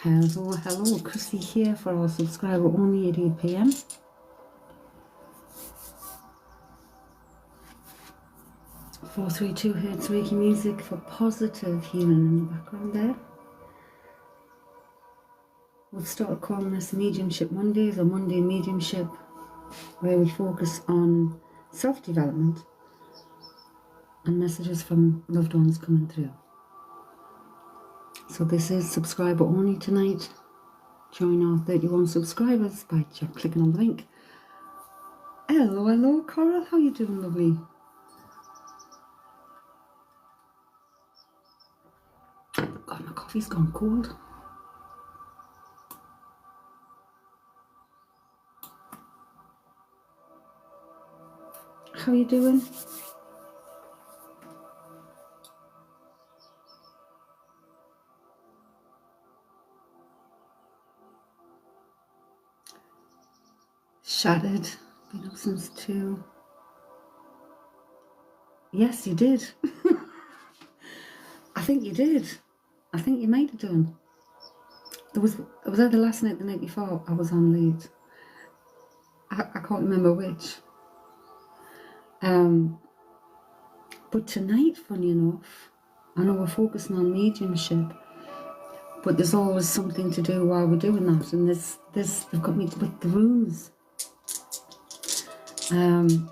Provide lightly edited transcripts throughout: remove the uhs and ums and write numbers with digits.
Hello, Chrissy here for our subscriber only at 8 p.m. Four, three, two hertz Reiki music for positive healing in the background there. We'll start calling this Mediumship Mondays or Monday Mediumship, where we focus on self-development and messages from loved ones coming through. So this is subscriber only tonight. Join our 31 subscribers by clicking on the link. Hello, Coral. How you doing, lovely? God, my coffee's gone cold. How you doing? Shattered. Been up since 2. Yes, you did. I think you did. I think you might have done. Was that the last night, the night before I was on late? I can't remember which. But tonight, funny enough, I know we're focusing on mediumship, but there's always something to do while we're doing that. And they've got me with the runes. And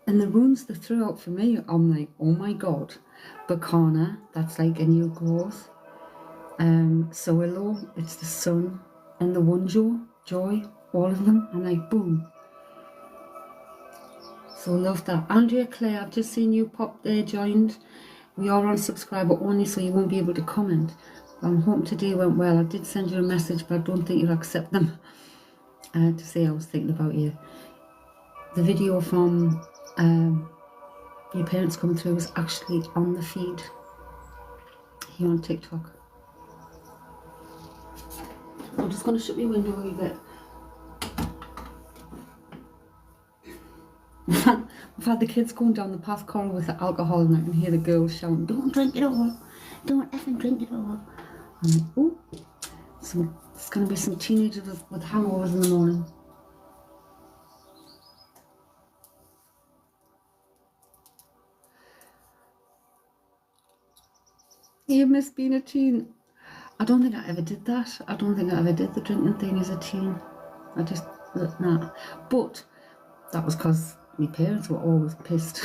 the runes they threw out for me, I'm like, oh my God. Bacana, that's like a new growth. Soilo, it's the sun. And the Wunjo, joy, all of them. I'm like, boom. So love that. Andrea Claire, I've just seen you pop there, joined. We are on subscriber only, so you won't be able to comment. I'm hoping today went well. I did send you a message, but I don't think you'll accept them. To say I was thinking about you. The video from your parents coming through was actually on the feed here on TikTok. I'm just going to shut my window a wee bit. We've had the kids going down the path corridor with the alcohol, and I can hear the girls shouting, "Don't drink it all! Don't effing drink it all!" I'm like, oh, so it's going to be some teenagers with hangovers in the morning. You miss being a teen. I don't think I ever did that. I don't think I ever did the drinking thing as a teen. I just, nah. But that was because my parents were always pissed.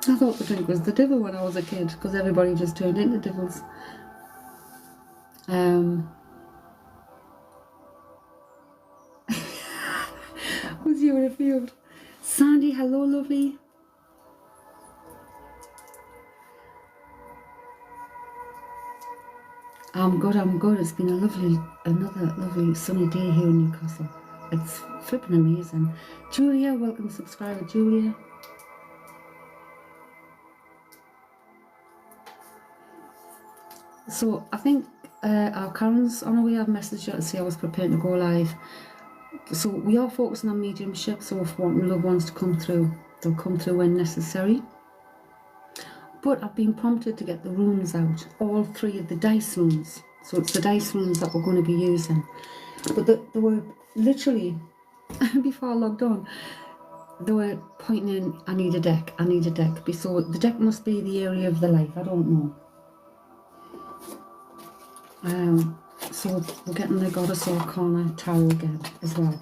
I thought the drink was the devil when I was a kid, because everybody just turned into devils. Was you in a field? Sandy, hello, lovely. I'm good. It's been another lovely sunny day here in Newcastle. It's flipping amazing. Julia, welcome subscriber, Julia. So I think our Karen's on her way. I've messaged her to say I was prepared to go live. So we are focusing on mediumship, so if wanting loved ones to come through, they'll come through when necessary. But I've been prompted to get the runes out, all 3 of the dice runes. So it's the dice runes that we're going to be using. But they were literally, before I logged on, they were pointing in, I need a deck. So the deck must be the area of the life, I don't know. So we're getting the Goddess Arcana Tarot again as well.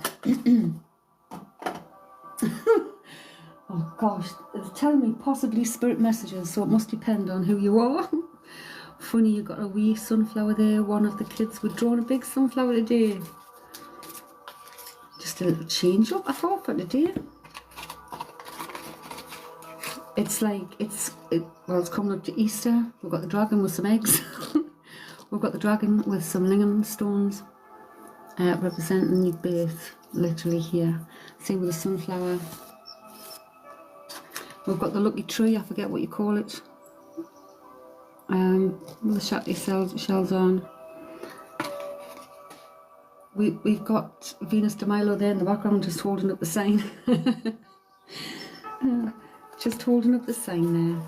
Oh gosh, it's telling me possibly spirit messages, so it must depend on who you are. Funny, you got a wee sunflower there. One of the kids would draw a big sunflower today. Just a little change up, I thought, for today. It's like, well, it's coming up to Easter. We've got the dragon with some eggs. We've got the dragon with some lingam stones representing new birth, literally here. Same with the sunflower. We've got the lucky tree, I forget what you call it. With the shakti shells on. We've got Venus de Milo there in the background, just holding up the sign. Just holding up the sign there.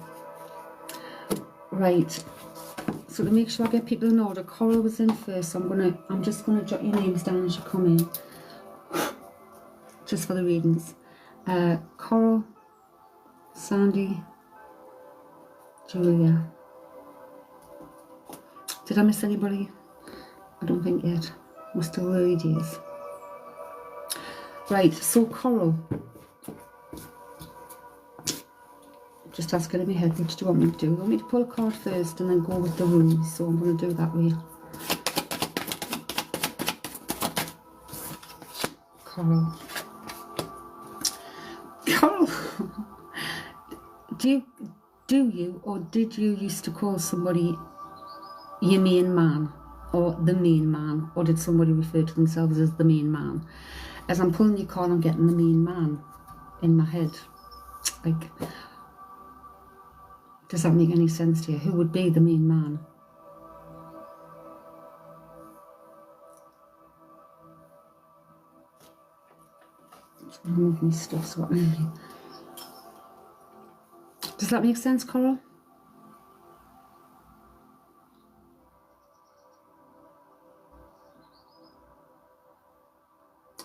Right. So to make sure I get people in order, Coral was in first, so I'm just gonna jot your names down as you come in, just for the readings. Coral, Sandy, Julia. Did I miss anybody? I don't think yet. We're still early days. Right, so Coral. Just asking in my head, what do you want me to do? You want me to pull a card first and then go with the rules? So I'm going to do it that way. Coral. Coral! do you or did you used to call somebody your main man or the main man, or did somebody refer to themselves as the main man? As I'm pulling your card, I'm getting the main man in my head. Like, does that make any sense to you? Who would be the main man? Move my stuff so does that make sense, Coral?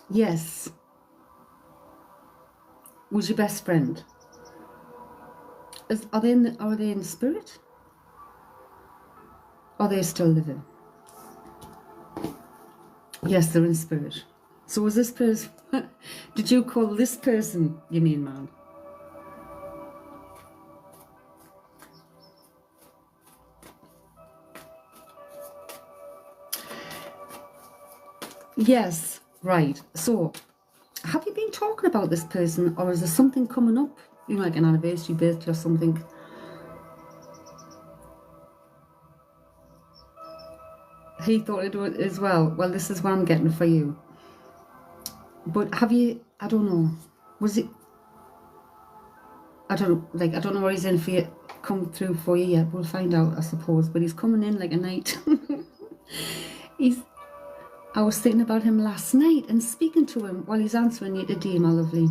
Yes. Was your best friend? Are they in spirit? Are they still living? Yes, they're in spirit. So was this person, did you call this person your main man? Yes, right. So, have you been talking about this person, or is there something coming up? You know, like an anniversary, birthday or something? He thought it would as well. Well, this is what I'm getting for you. But have you, I don't know, was it, I don't know what he's in for you, come through for you yet. We'll find out, I suppose. But he's coming in like a knight. I was thinking about him last night and speaking to him while he's answering you today, my lovely.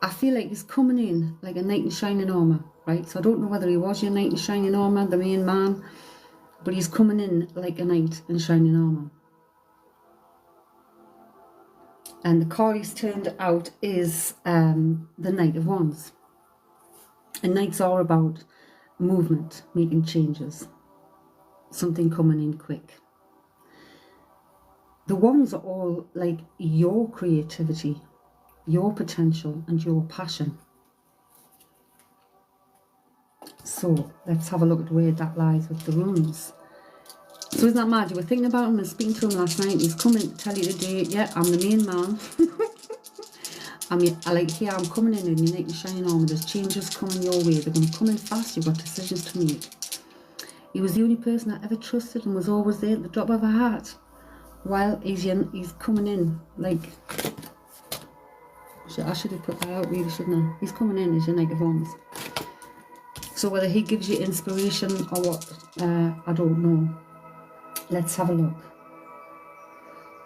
I feel like he's coming in like a knight in shining armour, right? So I don't know whether he was your knight in shining armour, the main man, but he's coming in like a knight in shining armour. And the card he's turned out is the Knight of Wands. And knights are about movement, making changes, something coming in quick. The wands are all like your creativity, your potential and your passion. So let's have a look at where that lies with the runes. So isn't that mad? You were thinking about him and speaking to him last night. He's coming to tell you today, yeah, I'm the main man. I'm coming in and you're making shining armour. There's changes coming your way. They're going to come in fast. You've got decisions to make. He was the only person I ever trusted and was always there at the drop of a hat. While he's coming in like, I should have put that out really, shouldn't I? He's coming in as your Knight of Wands. So whether he gives you inspiration or what, I don't know. Let's have a look.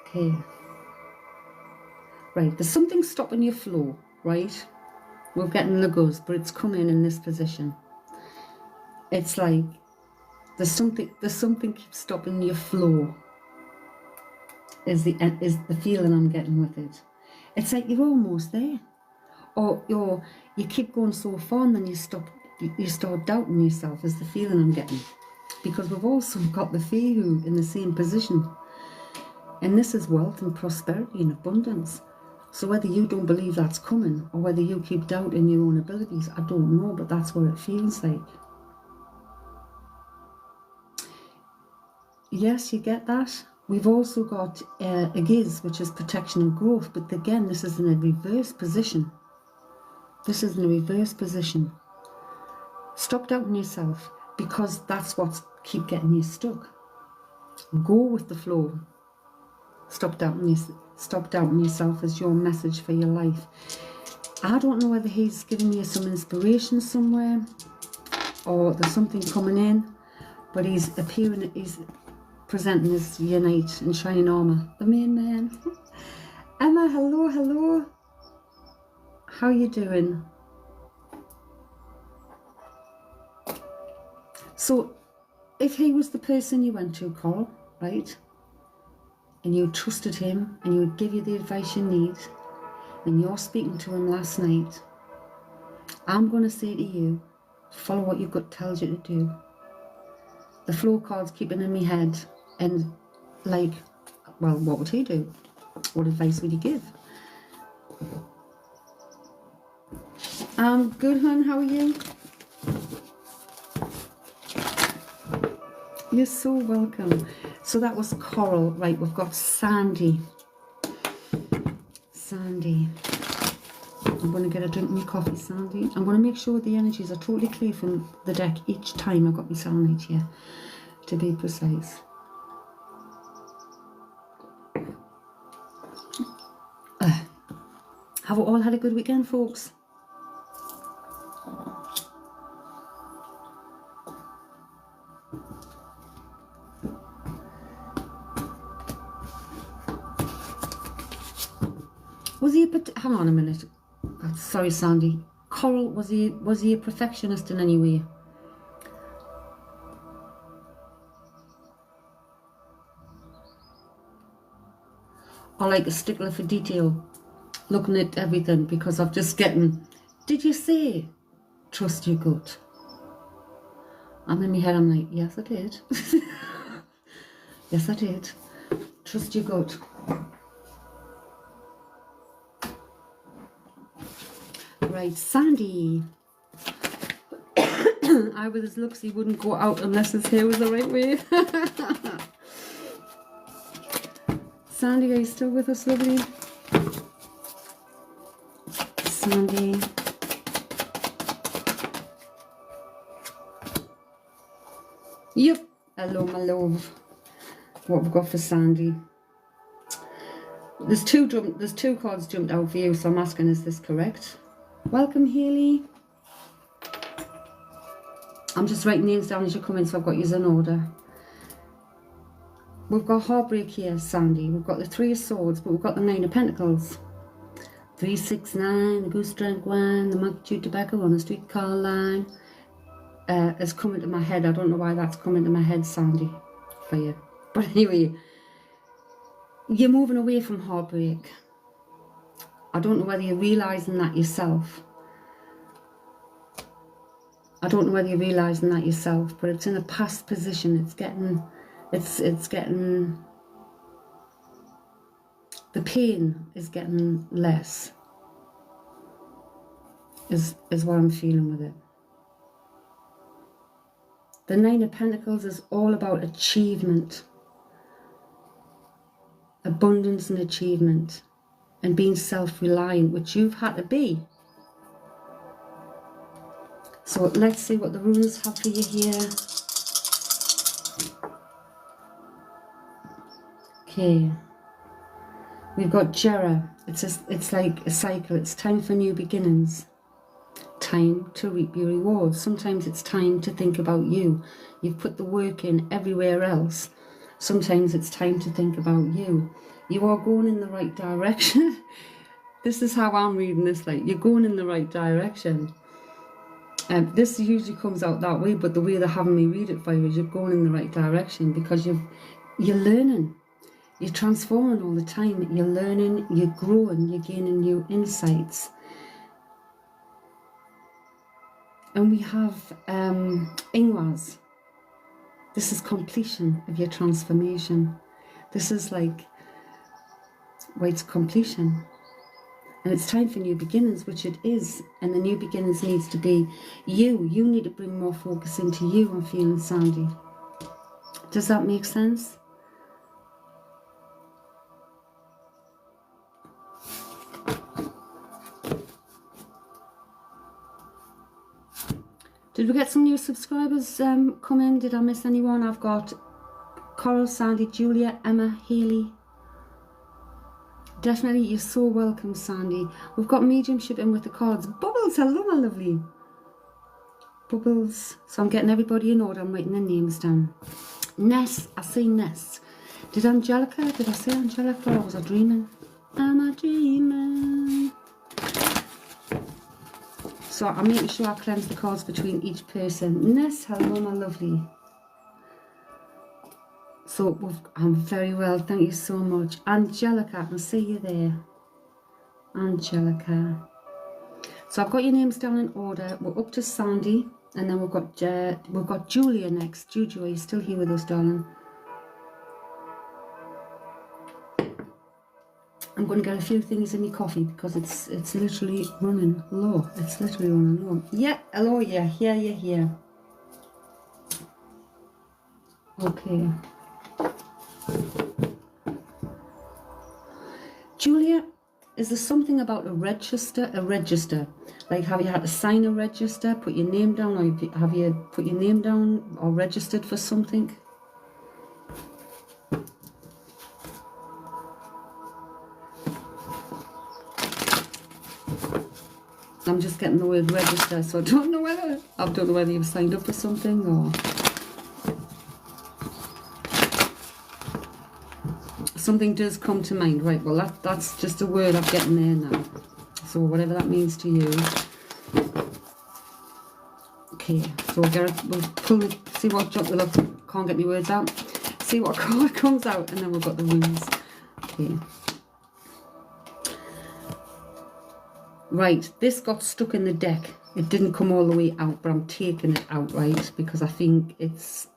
Okay. Right, there's something stopping your flow, right? We're getting the goods, but it's coming in this position. It's like there's something keeps stopping your flow. Is the feeling I'm getting with it. It's like you're almost there, or you keep going so far and then you start doubting yourself. Is the feeling I'm getting, because we've also got the Fehu in the same position, and this is wealth and prosperity and abundance. So whether you don't believe that's coming or whether you keep doubting your own abilities, I don't know, but that's what it feels like. Yes, you get that. We've also got a Giz, which is protection and growth, but again, this is in a reverse position. This is in a reverse position. Stop doubting yourself, because that's what's keep getting you stuck. Go with the flow. Stop doubting yourself is your message for your life. I don't know whether he's giving you some inspiration somewhere or there's something coming in, but he's presenting as your knight in shining armour, the main man. Emma, hello. How you doing? So if he was the person you went to, Coral, right, and you trusted him and he would give you the advice you need, and you're speaking to him last night, I'm going to say to you, follow what your gut tells you to do. The flow cards keeping in my head, and like, well, what would he do? What advice would he give? Good, hon, how are you? You're so welcome. So that was Coral. Right, we've got Sandy. Sandy. I'm going to get a drink of my coffee, Sandy. I'm going to make sure the energies are totally clear from the deck each time I've got my selenite here, to be precise. Have we all had a good weekend, folks? Was he a... Hang on a minute. Oh, sorry, Sandy. Coral, was he a perfectionist in any way? Or like a stickler for detail, looking at everything because of just getting... Did you say trust your gut? I'm in my head, I'm like, yes I did. Yes I did. Trust your gut. Right, Sandy. I with his looks, he wouldn't go out unless his hair was the right way. Sandy, are you still with us, lovely? Sandy. Yep. Hello, my love. What we've got for Sandy. There's two cards jumped out for you, so I'm asking, is this correct? Welcome, Haley. I'm just writing names down as you come in, so I've got you in order. We've got heartbreak here, Sandy. We've got the Three of Swords, but we've got the Nine of Pentacles. 369, the goose drank wine, the monkey chewed tobacco on the streetcar line. Has come into my head. I don't know why that's come into my head, Sandy, for you. But anyway, you're moving away from heartbreak. I don't know whether you're realising that yourself. I don't know whether you're realising that yourself, but it's in a past position. It's getting, the pain is getting less, is what I'm feeling with it. The Nine of Pentacles is all about achievement, abundance and achievement, and being self-reliant, which you've had to be. So let's see what the runes have for you here. Okay. We've got Jera. It's like a cycle. It's time for new beginnings. Time to reap your rewards. Sometimes it's time to think about you. You've put the work in everywhere else. Sometimes it's time to think about you. You are going in the right direction. This is how I'm reading this, like you're going in the right direction. This usually comes out that way, but the way they're having me read it for you is you're going in the right direction because you're learning. You're transforming all the time. You're learning, you're growing, you're gaining new insights. And we have Ingwaz. This is completion of your transformation. This is like, well, it's completion. And it's time for new beginnings, which it is. And the new beginnings needs to be you. You need to bring more focus into you, I'm feeling, Sandy. Does that make sense? Did we get some new subscribers come in? Did I miss anyone? I've got Coral, Sandy, Julia, Emma, Haley. Definitely, you're so welcome, Sandy. We've got mediumship in with the cards. Bubbles, hello, my lovely. Bubbles. So I'm getting everybody in order. I'm writing their names down. Ness, I see Ness. Did I say Angelica, or was I dreaming? Am I dreaming? So I'm making sure I cleanse the cards between each person. Ness, hello my lovely. So I'm very well, thank you so much. Angelica, I can see you there. Angelica. So I've got your names down in order. We're up to Sandy, and then we've got Julia next. Juju, are you still here with us, darling? I'm going to get a few things in your coffee because it's literally running low. It's literally running low. Yeah, hello, yeah, here. Okay. Julia, is there something about a register? Like, have you had to sign a register, put your name down, or have you put your name down or registered for something? I'm just getting the word register, so I don't know whether you've signed up for something or something does come to mind. Right, well that's just a word I'm getting there now. So whatever that means to you. Okay, so we'll pull, see what look, can't get my words out. See what card comes out, and then we've got the runes. Okay. Right, this got stuck in the deck. It didn't come all the way out, but I'm taking it out, right? Because I think it's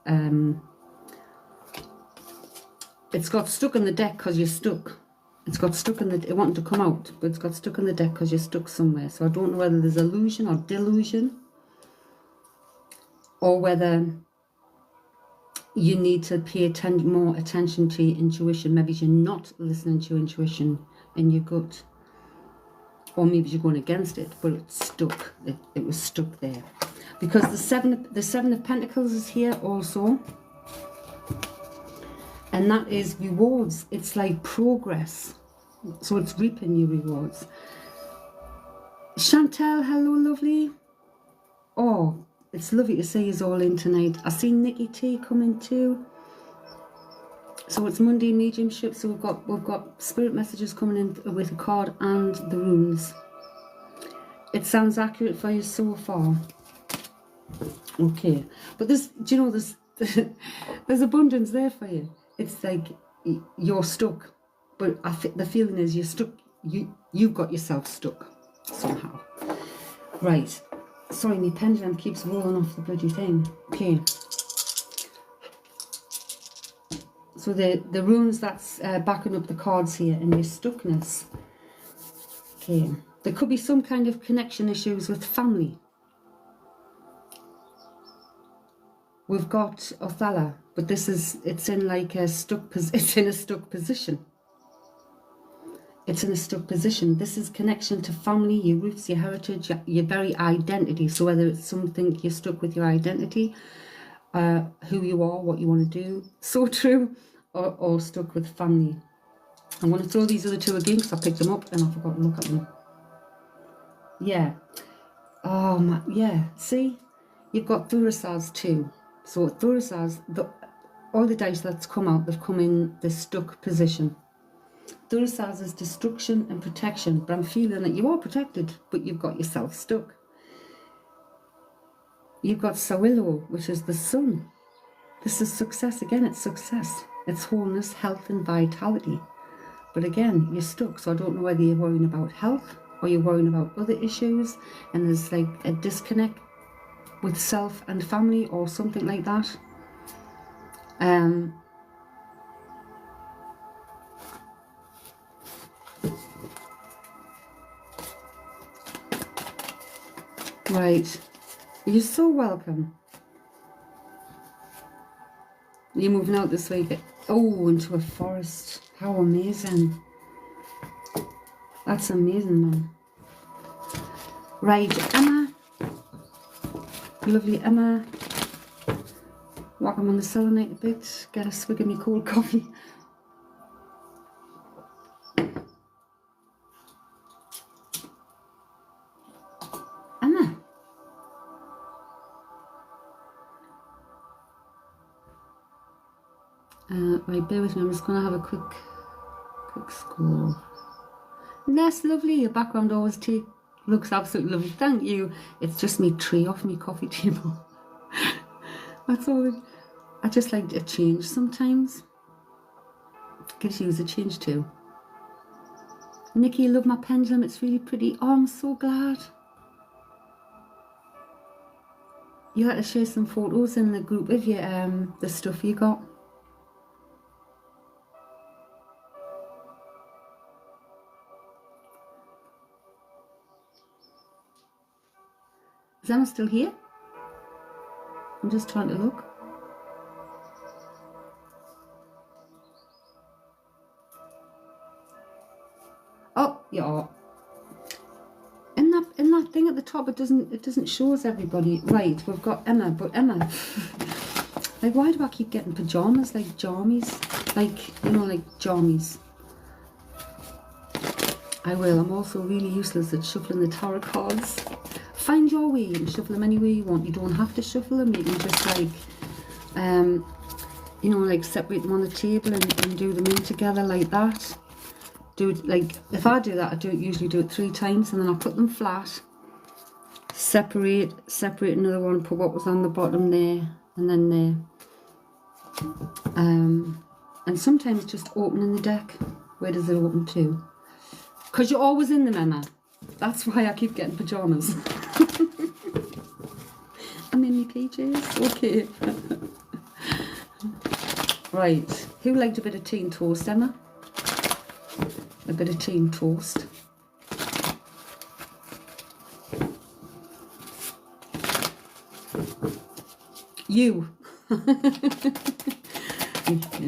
got stuck in the deck because you're stuck. It's got stuck in it wanted to come out, but it's got stuck in the deck because you're stuck somewhere. So I don't know whether there's illusion or delusion, or whether you need to pay more attention to your intuition. Maybe you're not listening to your intuition and your gut. Or maybe you're going against it, but it's stuck. It was stuck there. Because the seven of Pentacles is here also. And that is rewards. It's like progress. So it's reaping your rewards. Chantel, hello, lovely. Oh, it's lovely to see you all in tonight. I see Nikki T coming too. So it's Monday mediumship. So we've got spirit messages coming in with a card and the runes. It sounds accurate for you so far. Okay, but do you know there's abundance there for you. It's like you're stuck, but the feeling is you're stuck. You've got yourself stuck somehow. Right. Sorry, my pendulum keeps rolling off the bloody thing. Okay. So the runes that's backing up the cards here and your stuckness. Okay. There could be some kind of connection issues with family. We've got Othala, but it's in like a stuck position. It's in a stuck position. It's in a stuck position. This is connection to family, your roots, your heritage, your very identity. So whether it's something you're stuck with your identity, who you are, what you want to do, so true, or stuck with family. I'm going to throw these other two again because I picked them up and I forgot to look at them. Yeah. Oh my, yeah. See, you've got Thurisaz too. So Thurisaz, all the dice that's come out, they've come in the stuck position. Thurisaz is destruction and protection, but I'm feeling that you are protected, but you've got yourself stuck. You've got Sawilo, which is the sun. This is success. Again, it's success. It's wholeness, health and vitality. But again, you're stuck. So I don't know whether you're worrying about health or you're worrying about other issues. And there's like a disconnect with self and family or something like that. Right. You're so welcome. You're moving out this week. Oh, into a forest. How amazing. That's amazing, man. Right, Emma. Lovely Emma. Welcome on the selenite a bit. Get a swig of me cold coffee. Emma. Right, bear with me. I'm just going to have a quick scroll. That's lovely. Your background always Looks absolutely lovely. Thank you. It's just me tree off me coffee table. That's all. I just like a change sometimes. Gives you a change too. Nikki, you love my pendulum. It's really pretty. Oh, I'm so glad. You had to share some photos in the group of your the stuff you got. Is Emma still here? I'm just trying to look. Oh, yeah. In that thing at the top, it doesn't show us everybody. Right, we've got Emma, but Emma, like, why do I keep getting pajamas like jammies? Like, you know, like jammies. I will. I'm also really useless at shuffling the tarot cards. Find your way and shuffle them any way you want. You don't have to shuffle them. You can just like, you know, like separate them on the table and do them in together like that. Do it like, if I do that, usually do it 3 times, and then I put them flat, separate another one, put what was on the bottom there, and then there. And sometimes just opening the deck. Where does it open to? Because you're always in them, Emma. That's why I keep getting pajamas. I'm in my PJs. Okay. Right. Who liked a bit of tea and toast, Emma? A bit of tea and toast. You. In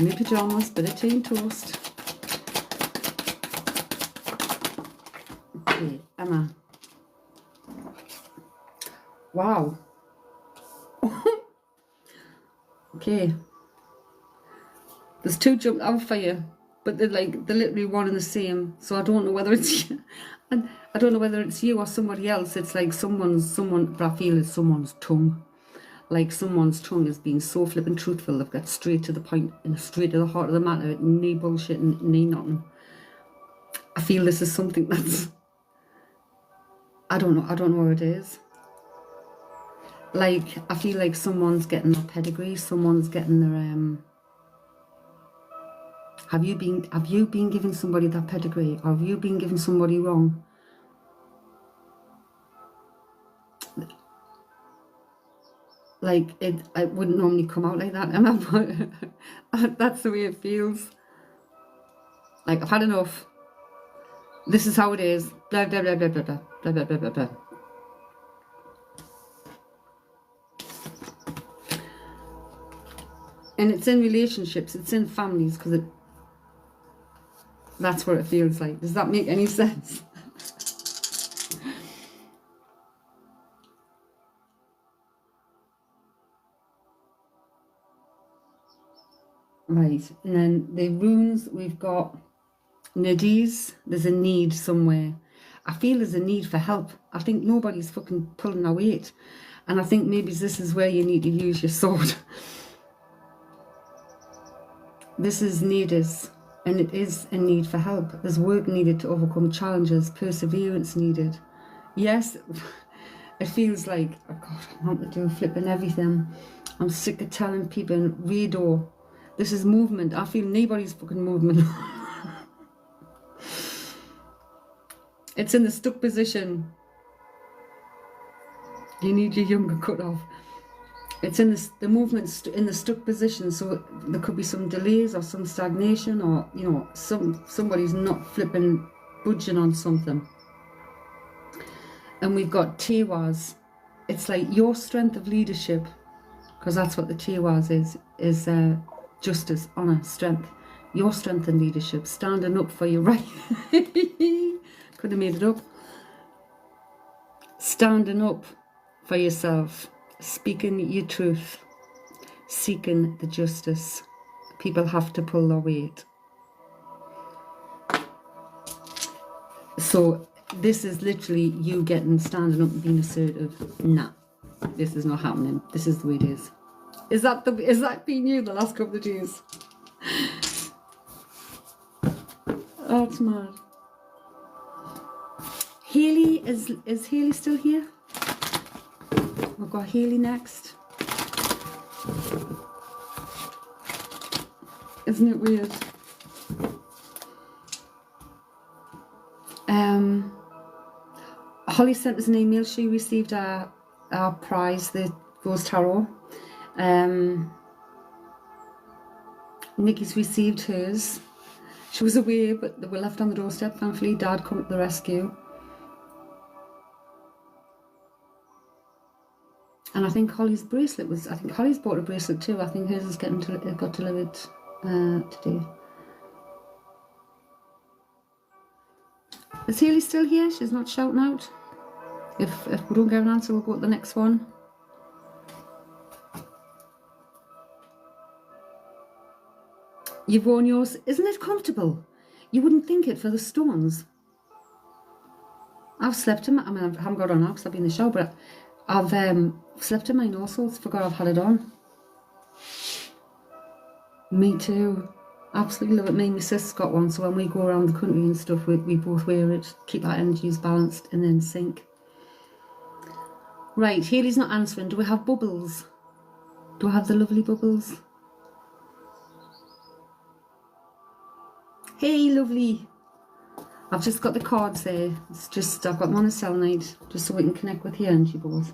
my pajamas, bit of tea and toast. Okay, Emma. Wow. Okay. There's 2 jumped out for you, but they're literally one and the same. So I don't know whether it's you. I don't know whether it's you or somebody else. It's like someone, but I feel it's someone's tongue. Like someone's tongue has been so flippin' truthful. They've got straight to the point and straight to the heart of the matter. No bullshit and no nothing. I feel this is something that's, I don't know what it is. Like, I feel like someone's getting their pedigree, someone's getting their, have you been giving somebody that pedigree? Or have you been giving somebody wrong? Like, it wouldn't normally come out like that, Emma, but that's the way it feels. Like, I've had enough. This is how it is. Blah, blah, blah, blah, blah, blah, blah, blah, blah, blah, blah. And it's in relationships, it's in families, because that's what it feels like. Does that make any sense? Right, and then the runes, we've got Nadies. There's a need somewhere. I feel there's a need for help. I think nobody's fucking pulling their weight. And I think maybe this is where you need to use your sword. This is needed, and it is a need for help. There's work needed to overcome challenges, perseverance needed. Yes, it feels like, oh God, I want to do flipping everything. I'm sick of telling people, redo. This is movement. I feel nobody's fucking movement. It's in the stuck position. You need your younger cut off. It's in the movement in the stuck position, so there could be some delays or some stagnation, or you know, somebody's not flipping budging on something. And we've got Tiwas. It's like your strength of leadership, because that's what the Tiwas is justice, honor, strength. Your strength and leadership, standing up for your right. Could have made it up. Standing up for yourself, speaking your truth, seeking the justice. People have to pull their weight. So this is literally you standing up and being assertive. Nah, this is not happening. This is the way it is. Is that been you the last couple of days? Oh, it's mad. Hayley, is Hayley still here? We've got Hayley next. Isn't it weird? Holly sent us an email. She received our prize, the Rose Tarot. Nikki's received hers. She was away, but they were left on the doorstep. Thankfully, Dad come to the rescue. And I think Holly's bracelet was, I think Holly's bought a bracelet too. I think hers is got delivered today. Is Hayley still here? She's not shouting out. If we don't get an answer, we'll go to the next one. You've worn yours. Isn't it comfortable? You wouldn't think it for the stones. I've slept in my, I mean, I haven't got it on now because I've been in the shower, but I've slept in mine also. Forgot I've had it on. Me too. Absolutely love it. Me and my sister's got one, so when we go around the country and stuff, we both wear it. Keep our energies balanced and then sync. Right, Hayley's not answering. Do we have bubbles? Do I have the lovely bubbles? Hey, lovely. I've just got the cards there. It's just, I've got them on a selenite, just so we can connect with your energy both.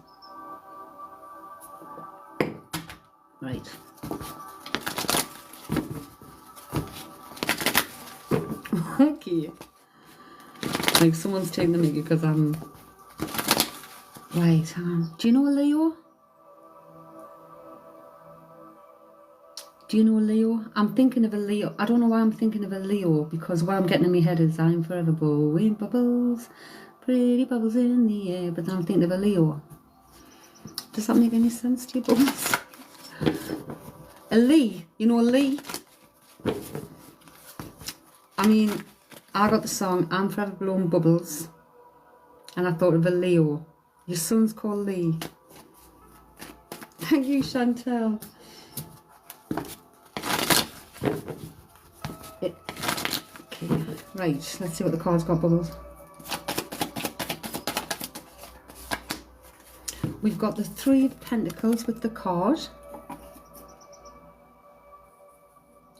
Right. Okay. Like someone's taking the mickey because I'm... Right, do you know a Leo? Do you know a Leo? I'm thinking of a Leo. I don't know why I'm thinking of a Leo, because what I'm getting in my head is I'm forever blowing bubbles, pretty bubbles in the air, but then I'm thinking of a Leo. Does that make any sense to you, bubbles? A Lee. You know a Lee? I mean, I got the song I'm Forever Blowing Bubbles, and I thought of a Leo. Your son's called Lee. Thank you, Chantel. Okay, right, let's see what the card's got, Bubbles. We've got the Three of Pentacles with the card.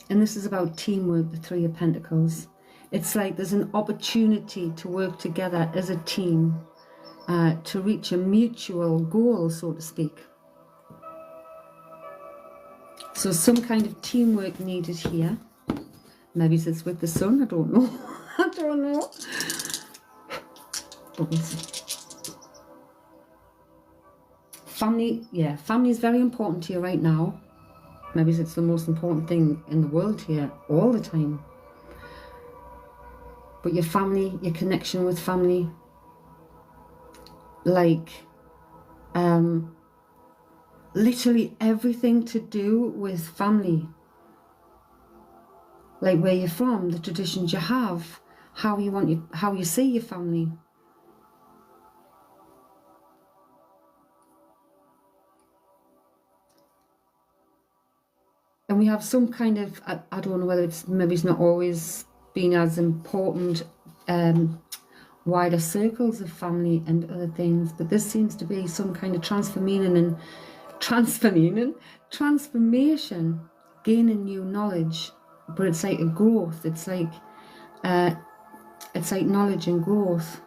And this is about teamwork, the Three of Pentacles. It's like there's an opportunity to work together as a team to reach a mutual goal, so to speak. So some kind of teamwork needed here. Maybe it's with the sun, I don't know. I don't know. Bubbles. Family, yeah, family is very important to you right now. Maybe it's the most important thing in the world here all the time. But your family, your connection with family, like literally everything to do with family. Like where you're from, the traditions you have, how you see your family. And we have some kind of, I don't know whether maybe it's not always been as important, wider circles of family and other things, but this seems to be some kind of transformation, gaining new knowledge, but it's like a growth. It's like knowledge and growth.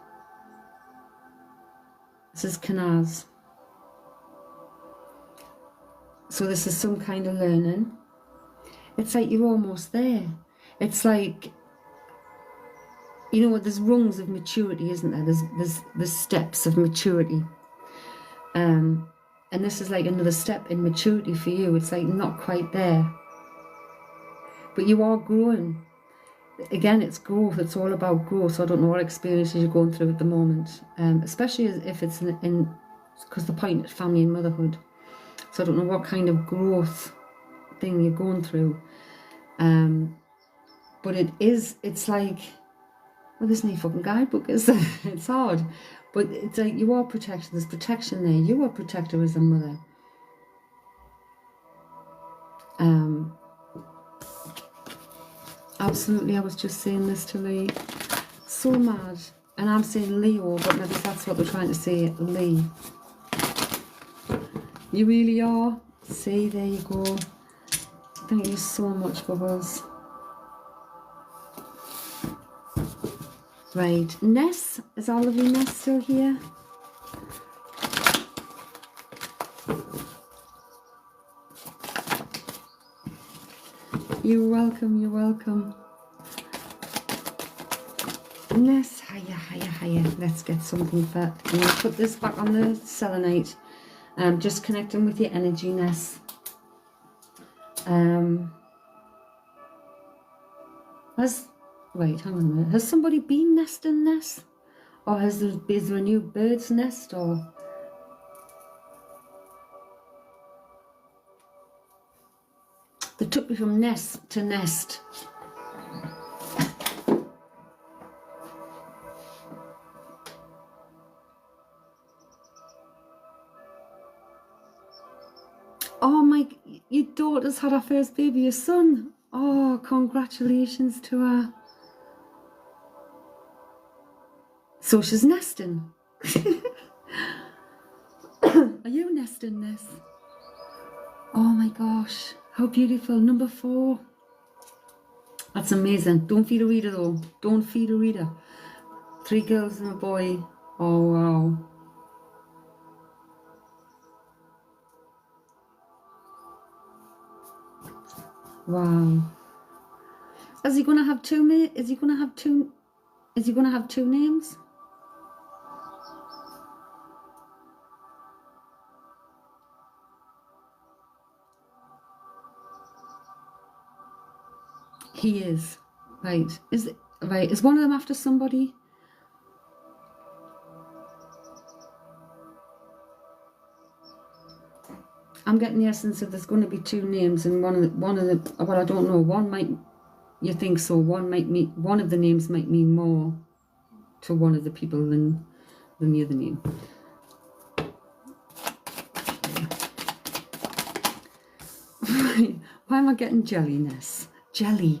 This is Canaz. So this is some kind of learning. It's like you're almost there. It's like, you know, there's rungs of maturity, isn't there? There's steps of maturity. And this is like another step in maturity for you. It's like not quite there. But you are growing. Again, it's growth. It's all about growth. So I don't know what experiences you're going through at the moment. Especially if it's because the point is family and motherhood. So I don't know what kind of growth thing you're going through. But it's like, well, there's no fucking guidebook, is there? It's hard. But it's like you are protected. There's protection there. You are protected as a mother. Absolutely, I was just saying this to Lee. So mad. And I'm saying Leo, but maybe that's what they're trying to say, Lee. You really are. See, there you go. Thank you so much, Bubbles. Right, Ness. Is our lovely Ness still here? You're welcome, you're welcome. Ness, hiya, hiya, hiya. Let's get something for... I'm going to put this back on the selenite. Just connecting with your energy, Ness. Wait, hang on a minute. Has somebody been nesting Ness? Or is there a new bird's nest? Or... They took me from nest to nest. Oh my, your daughter's had her first baby, your son. Oh, congratulations to her. So she's nesting. Are you nesting this? Oh my gosh, how beautiful. Number 4. That's amazing. Don't feed a reader though. Don't feed a reader. 3 girls and a boy. Oh wow. Wow. Is he gonna have two names? He is. Right. Is one of them after somebody? I'm getting the essence of there's going to be 2 names, and one of the well, I don't know. One might, you think so? One of the names might mean more to one of the people than the other name. Why am I getting jelliness? Jelly.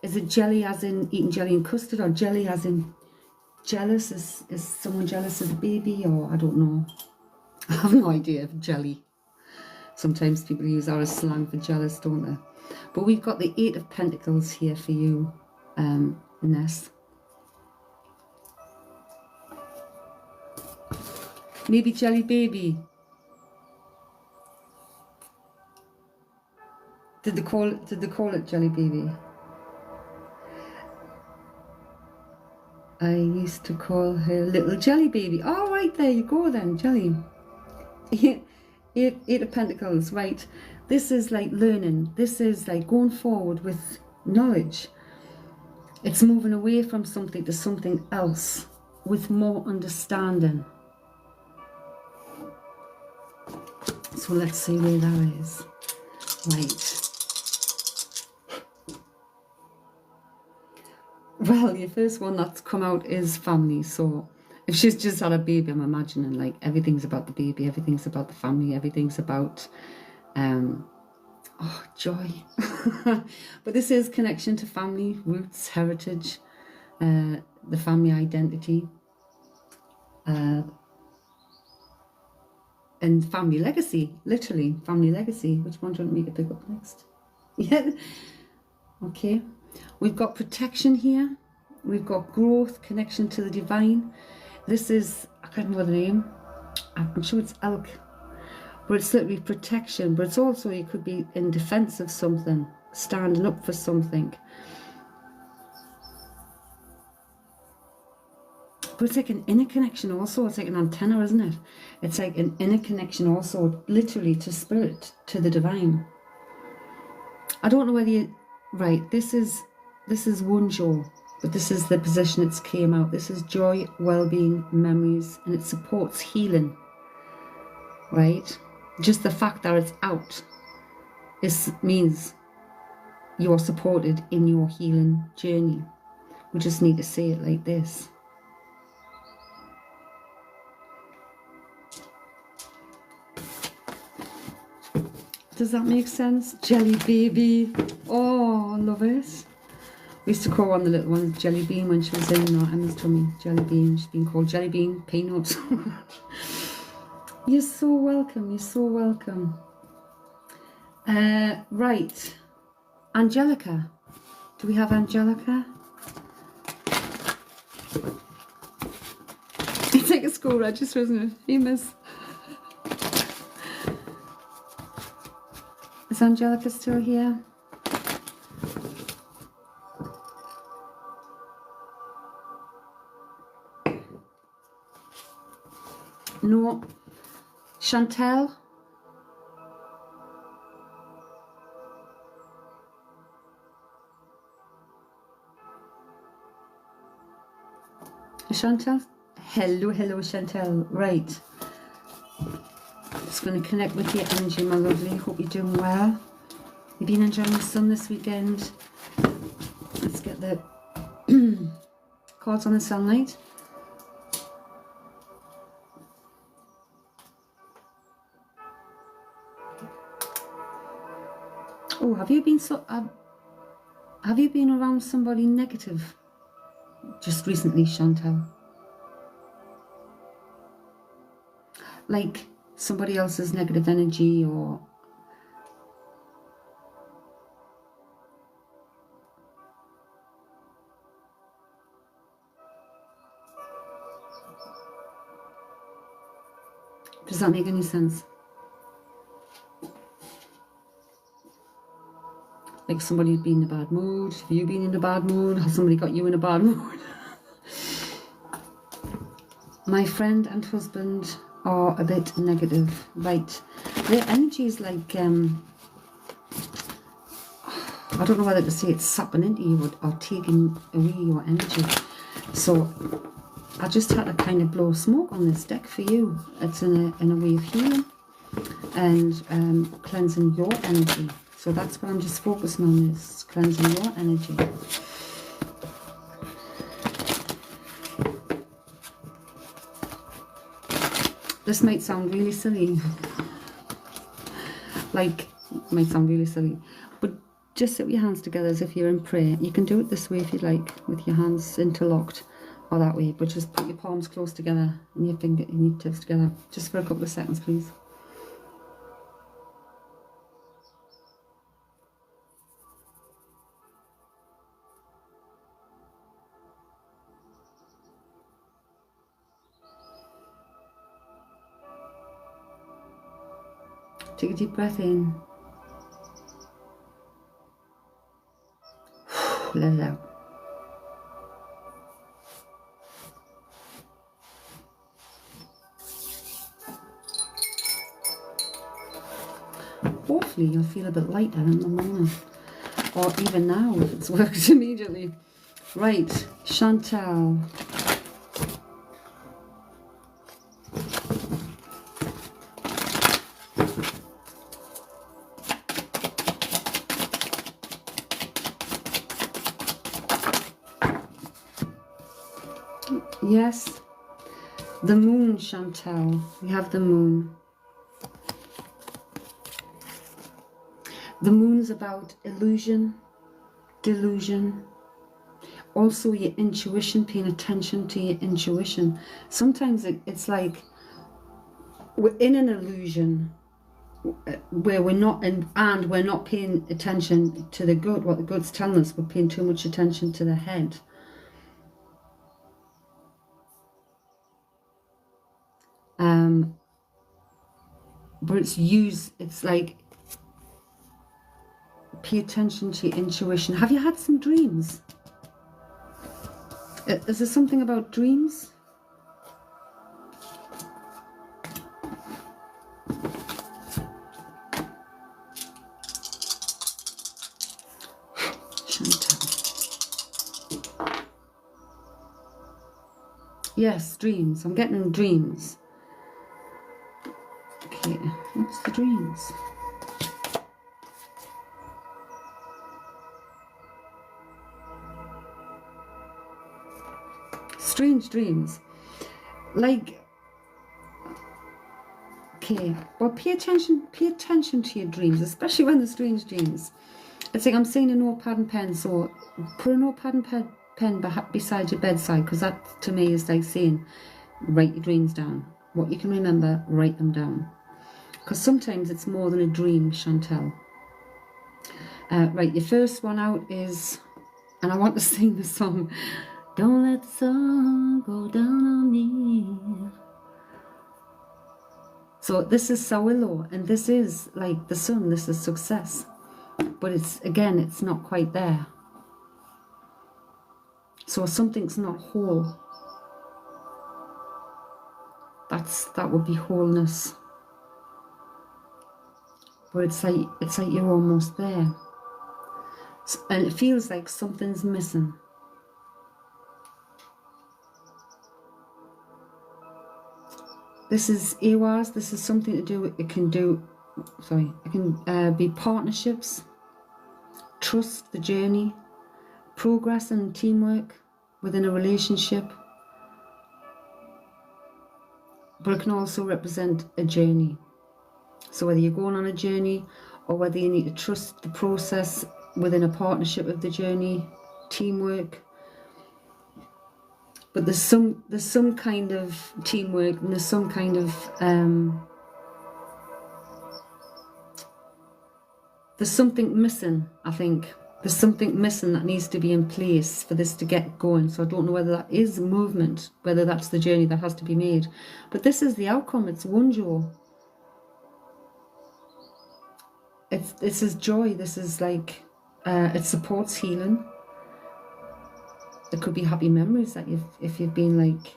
Is it jelly as in eating jelly and custard, or jelly as in jealous? Is someone jealous of the baby, or I don't know. I have no idea of jelly. Sometimes people use our slang for jealous, don't they? But we've got the 8 of Pentacles here for you, Ness. Maybe jelly baby. Did they call it jelly baby? I used to call her little jelly baby. Oh, right, there you go then, jelly. 8 of Pentacles, right. This is like learning. This is like going forward with knowledge. It's moving away from something to something else with more understanding. So let's see where that is. Right. Well, your first one that's come out is family. So if she's just had a baby, I'm imagining like everything's about the baby, everything's about the family, everything's about joy. But this is connection to family, roots, heritage, the family identity, and family legacy, literally family legacy. Which one do you want me to pick up next? Yeah. Okay. We've got protection here. We've got growth, connection to the divine. This is, I can't remember the name. I'm sure it's elk. But it's literally protection. But it's also, you could be in defense of something, standing up for something. But it's like an inner connection also. It's like an antenna, isn't it? It's like an inner connection also, literally to spirit, to the divine. I don't know whether you... Right, this is Wunjo, but this is the position it's came out. This is joy, well-being, memories, and it supports healing. Right? Just the fact that it's out, this means you're supported in your healing journey. We just need to say it like this. Does that make sense? Jelly baby. Oh, I love it. We used to call one of the little ones Jelly Bean when she was in Emma's tummy. Jelly Bean. She's been called Jelly Bean, Peanuts. You're so welcome. You're so welcome. Right. Angelica. Do we have Angelica? It's like a school register, isn't it? Famous. Is Angelica still here? No. Chantel? Chantel? Hello, hello, Chantel. Right. Just going to connect with your energy, my lovely. Hope you're doing well. You've been enjoying the sun this weekend. Let's get the cards on the sunlight. Oh, have you been around somebody negative just recently, Chantal? Like somebody else's negative energy, or does that make any sense? Like somebody had been in a bad mood. Have you been in a bad mood? Has somebody got you in a bad mood? My friend and husband are a bit negative. Right. Their energy is like, I don't know whether to say it's sapping into you or taking away your energy. So I just had to kind of blow smoke on this deck for you. It's in a way of healing and cleansing your energy. So that's what I'm just focusing on, is cleansing your energy. This might sound really silly. Might sound really silly. But just sit with your hands together as if you're in prayer. You can do it this way if you'd like, with your hands interlocked, or that way. But just put your palms close together and your tips together. Just for a couple of seconds, please. Take a deep breath in. Let it out. Hopefully you'll feel a bit lighter in the morning. Or even now if it's worked immediately. Right, Chantal. Yes, the moon, Chantal. We have the moon. The moon's about illusion, delusion. Also your intuition, paying attention to your intuition. Sometimes it's like we're in an illusion where we're not, and we're not paying attention to the gut, what the gut's telling us. We're paying too much attention to the head. But it's like, pay attention to your intuition. Have you had some dreams? Is there something about dreams? Yes, dreams. I'm getting dreams. Okay, what's the dreams? Strange dreams. Like, okay, well, pay attention to your dreams, especially when they're strange dreams. It's like I'm seeing a notepad and pen, so put a notepad and pen beside your bedside, because that to me is like saying, write your dreams down. What you can remember, write them down. Because sometimes it's more than a dream, Chantel. Right, your first one out is, and I want to sing the song, don't let the sun go down on me. So this is Sawillo, and this is like the sun, this is success. But it's, again, it's not quite there. So something's not whole. That would be wholeness. But it's like you're almost there. And it feels like something's missing. This is Iwas, this is something to do, it can be partnerships, trust, the journey, progress and teamwork within a relationship. But it can also represent a journey. So whether you're going on a journey or whether you need to trust the process within a partnership of the journey, teamwork. But there's some kind of teamwork, and there's some kind of there's something missing, I think. There's something missing that needs to be in place for this to get going. So I don't know whether that is movement, whether that's the journey that has to be made. But this is the outcome. It's Wunjo. This is joy. This is like, it supports healing. It could be happy memories that if you've been like,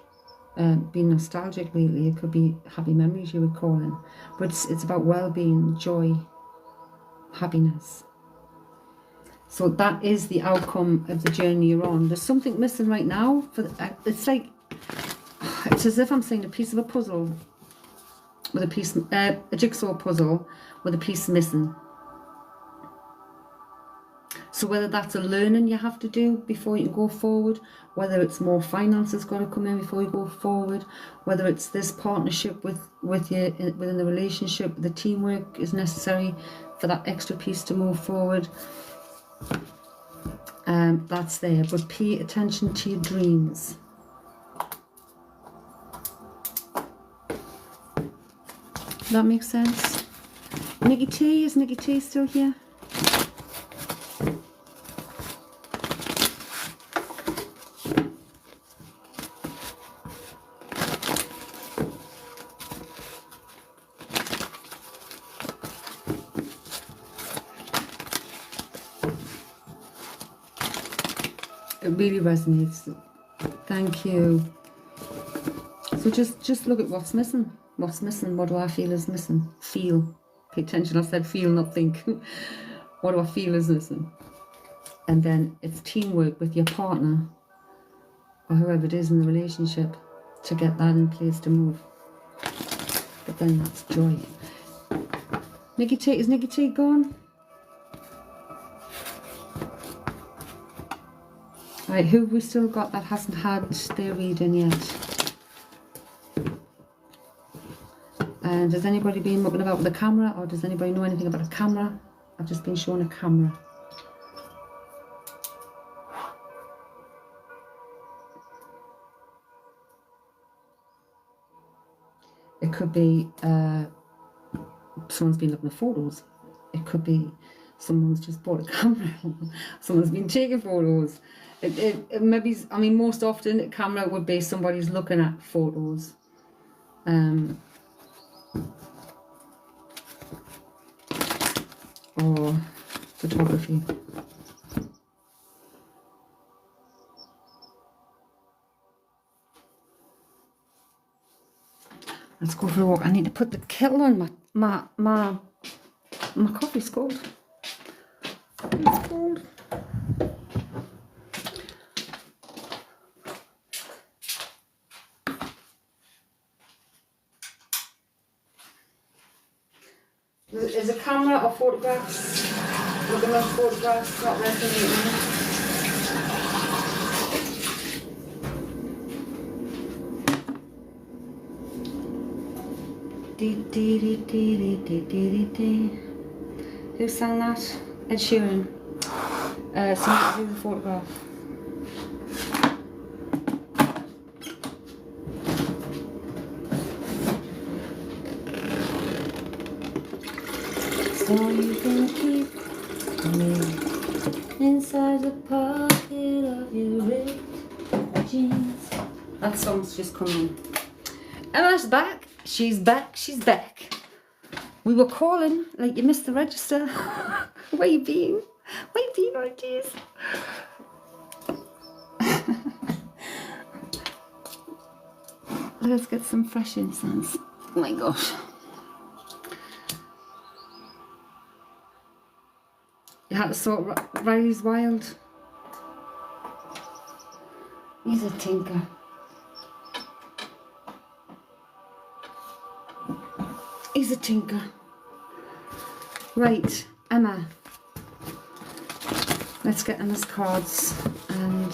being nostalgic lately, it could be happy memories you would call in. But it's about well-being, joy, happiness. So that is the outcome of the journey you're on. There's something missing right now. It's as if I'm saying a piece of a puzzle with a jigsaw puzzle with a piece missing. So whether that's a learning you have to do before you can go forward, whether it's more finances got to come in before you go forward, whether it's this partnership with you within the relationship, the teamwork is necessary for that extra piece to move forward. That's there, but pay attention to your dreams. That makes sense. Nikki T, is Nikki T still here? It really resonates. Thank you. So just look at what's missing. What's missing? What do I feel is missing? Feel. Pay attention. I said feel, not think. What do I feel is missing? And then it's teamwork with your partner or whoever it is in the relationship to get that in place to move. But then that's joy. Nikki T, is Nikki T gone? Right, who have we still got that hasn't had their reading yet? And has anybody been mucking about with a camera, or does anybody know anything about a camera? I've just been shown a camera. It could be someone's been looking at photos. It could be someone's just bought a camera. Someone's been taking photos. It maybe, I mean, most often a camera would be somebody's looking at photos. Or photography. Let's go for a walk. I need to put the kettle on. My coffee's cold. It's cold. Is a camera or photographs? Looking at photographs, not resonating. Who sang that? Ed Sheeran. So do the photograph. So you can keep me inside the pocket of your ripped jeans. That song's just come in. Emma's back. She's back. She's back. We were calling like you missed the register. Where you been? Where you been, oh jeez? Let's get some fresh incense. Oh my gosh. You had to sort Riley's wild. He's a tinker. He's a tinker. Right, Emma. Let's get Emma's cards and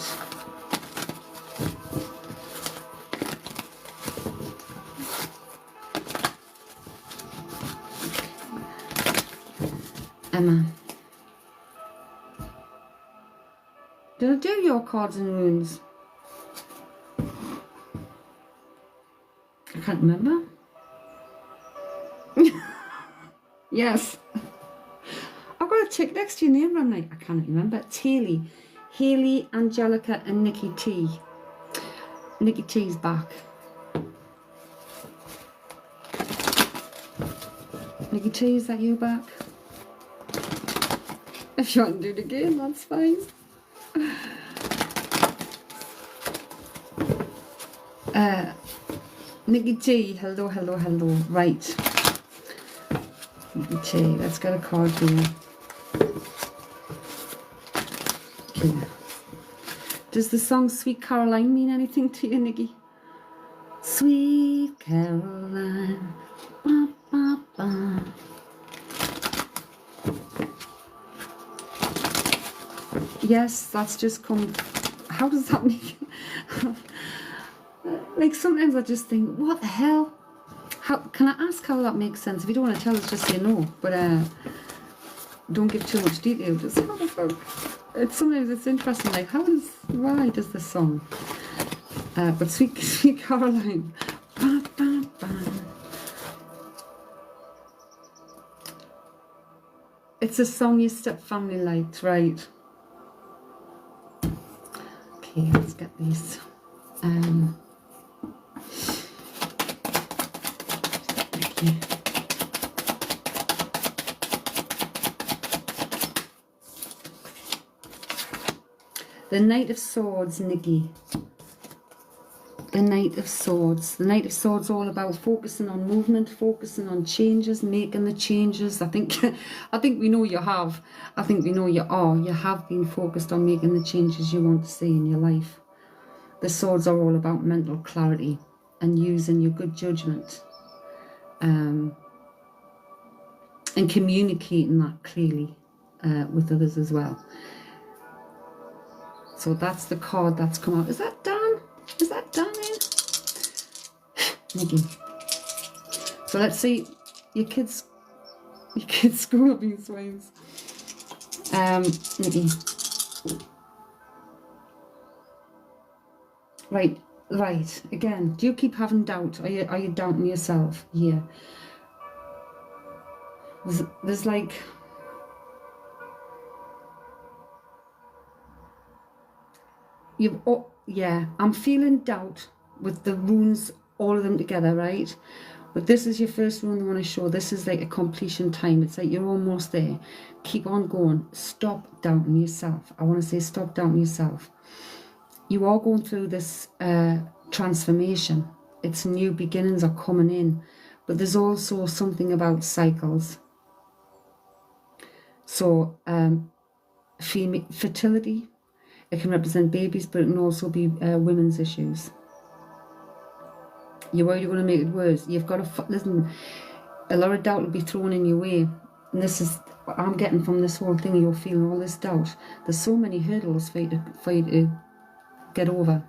Emma. Did I do your cards and runes? I can't remember. Yes. I've got a tick next to your name, I'm like, I can't remember. It's Haley. Haley, Angelica and Nikki T. Nikki T's back. Nikki T, is that you back? If you want to do it again, that's fine. Nikki T, hello, hello, hello. Right. Nikki T, let's get a card here. Okay. Does the song Sweet Caroline mean anything to you, Nikki? Sweet Caroline. Ba, ba, ba. Yes, that's just come. How does that make? Like sometimes I just think, what the hell? How can I ask how that makes sense? If you don't want to tell us, just say no. But don't give too much detail. Just how the fuck? Sometimes it's interesting. Like why does this song? But Sweet Caroline. Ba, ba, ba. It's a song your stepfamily liked, right? Okay, let's get these. Okay. The Knight of Swords, Nikki. The Knight of Swords. The Knight of Swords all about focusing on movement, focusing on changes, making the changes. I think we know you have. I think we know you are. You have been focused on making the changes you want to see in your life. The swords are all about mental clarity and using your good judgment. And communicating that clearly with others as well. So that's the card that's come out. Is that Dan? Is that Dan in? Nikki. So let's see your kids school being swings. Nikki. Right. Again, do you keep having doubt? Are you doubting yourself? Yeah. There's like I'm feeling doubt with the runes, all of them together, right? But this is your first rune I want to show. This is like a completion time. It's like you're almost there. Keep on going. Stop doubting yourself. I want to say stop doubting yourself. You are going through this transformation. It's new beginnings are coming in. But there's also something about cycles. So fertility, it can represent babies, but it can also be women's issues. You're worried you're going to make it worse. You've got to listen. A lot of doubt will be thrown in your way, and this is what I'm getting from this whole thing. You're feeling all this doubt. There's so many hurdles for you to get over.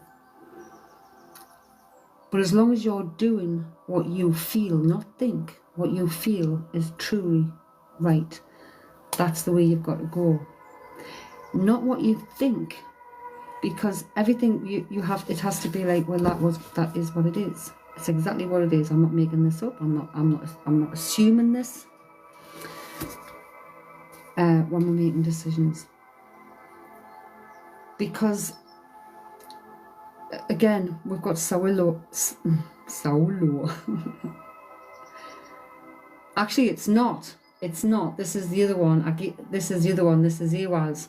But as long as you're doing what you feel, not think, what you feel is truly right, that's the way you've got to go. not what you think, because everything you have, it has to be like, well, that is what it is. It's exactly what it is. I'm not making this up. I'm not assuming this when we're making decisions, because again, we've got sour law. Actually, it's not. It's not. This is the other one. This is the other one. This is Ehwaz.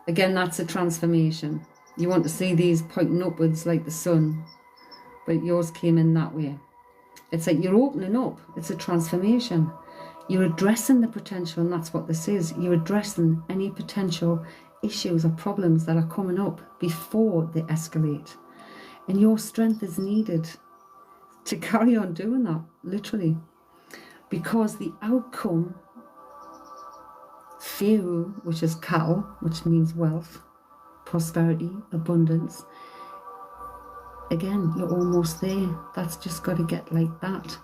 Again, that's a transformation. You want to see these pointing upwards like the sun, but yours came in that way. It's like you're opening up. It's a transformation. You're addressing the potential, and that's what this is. You're addressing any potential issues or problems that are coming up before they escalate. And your strength is needed to carry on doing that, literally. Because the outcome, Feru, which is Kal, which means wealth, prosperity, abundance, again, you're almost there. That's just got to get like that.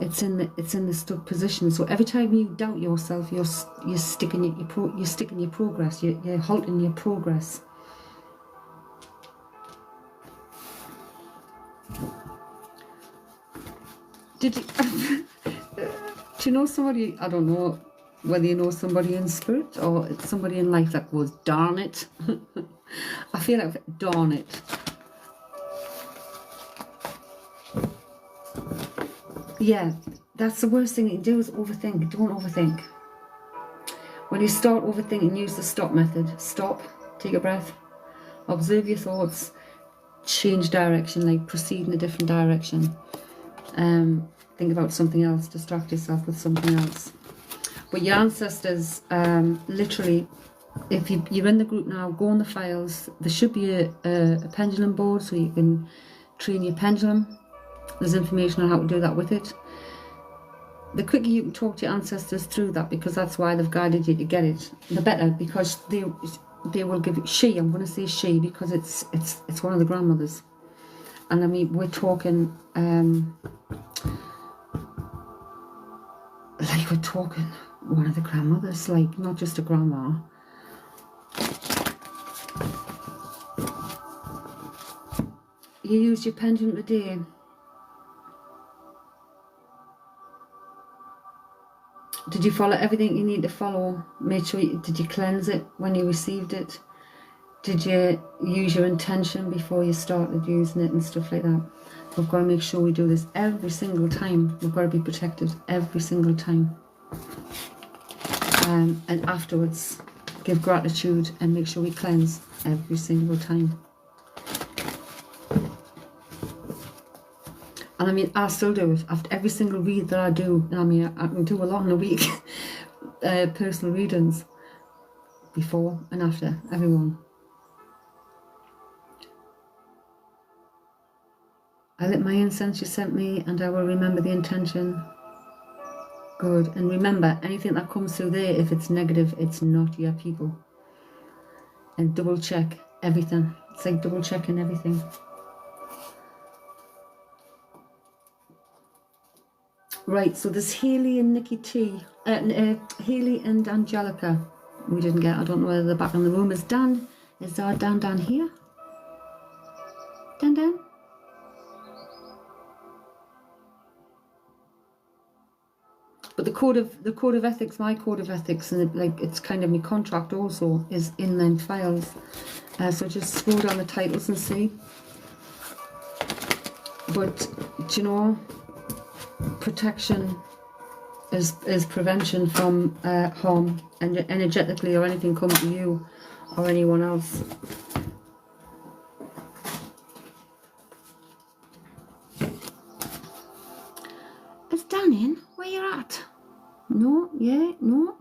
It's in the stuck position. So every time you doubt yourself, you're sticking your progress. You're halting your progress. Did you? Do you know somebody? I don't know whether you know somebody in spirit or it's somebody in life that goes, darn it. I feel like, darn it. Yeah, that's the worst thing you can do is overthink. Don't overthink. When you start overthinking, use the stop method. Stop, take a breath, observe your thoughts, change direction, like proceed in a different direction. Think about something else, distract yourself with something else. But your ancestors, literally, if you're in the group now, go on the files. There should be a pendulum board so you can train your pendulum. There's information on how to do that with it. The quicker you can talk to your ancestors through that, because that's why they've guided you to get it, the better, because they will give you, I'm going to say she, because it's one of the grandmothers. And I mean, we're talking, like we're talking one of the grandmothers, like not just a grandma. You used your pendulum today. Did you follow everything you need to follow? Make sure did you cleanse it when you received it? Did you use your intention before you started using it and stuff like that? We've got to make sure we do this every single time. We've got to be protected every single time. And afterwards, give gratitude and make sure we cleanse every single time. And I mean, I still do it. After every single read that I do, I mean, I can do a lot in a week. Personal readings. Before and after, everyone. I lit my incense you sent me, and I will remember the intention. Good. And remember, anything that comes through there, if it's negative, it's not your people. And double check everything. It's like double checking everything. Right, so there's Haley and Nikki T. Haley and Angelica. We didn't get, I don't know whether they're back in the room. Is Dan? Is our Dan down here? Dan? But the code of ethics, my code of ethics, and it's kind of my contract also, is in them files. So just scroll down the titles and see. But do you know, protection is prevention from harm, and energetically or anything coming to you or anyone else. Is Dan in? Where you at? No? Yeah? No?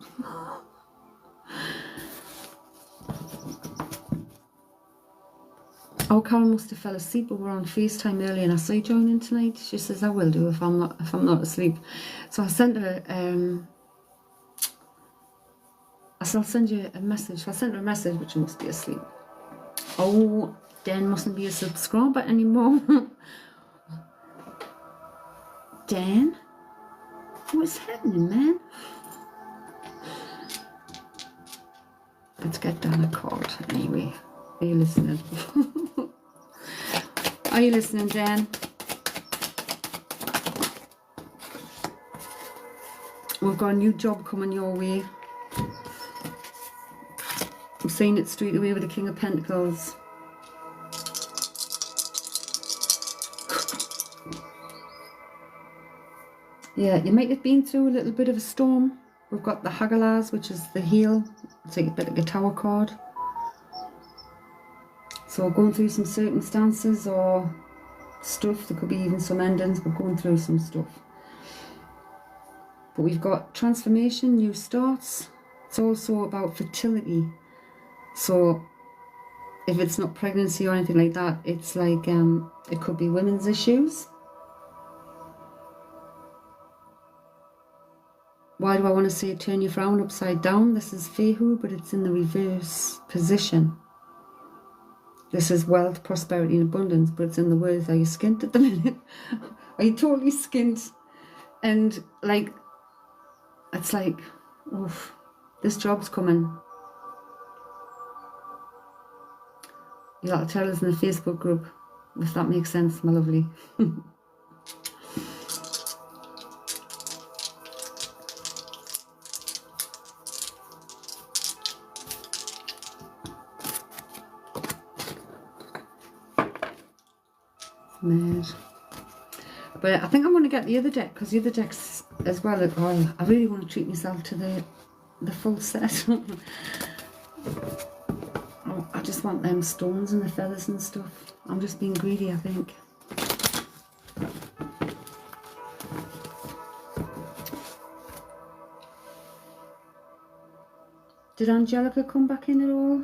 Oh, Karen must have fell asleep, but we're on FaceTime early, and I say join in tonight. She says I will do if I'm not asleep. So I sent her I'll send you a message. I sent her a message, but she must be asleep. Oh, Dan mustn't be a subscriber anymore. Dan? What's happening, man? Let's get Dan a card anyway. Are you listening? Are you listening, Dan? We've got a new job coming your way. I'm saying it straight away with the King of Pentacles. Yeah, you might have been through a little bit of a storm. We've got the Hagalaz, which is the heel. It's like a bit like a tower card. So going through some circumstances or stuff. There could be even some endings, but going through some stuff. But we've got transformation, new starts. It's also about fertility. So if it's not pregnancy or anything like that, it's like it could be women's issues. Why do I want to say turn your frown upside down? This is Fehu, but it's in the reverse position. This is wealth, prosperity and abundance, but it's in the words, are you skint at the minute? Are you totally skint? And like, it's like, oof, this job's coming. You'll have to tell us in the Facebook group, if that makes sense, my lovely. Mad. But I think I'm going to get the other deck, because the other decks as well, oh, I really want to treat myself to the full set. Oh, I just want them stones and the feathers and stuff. I'm just being greedy, I think. Did Angelica come back in at all?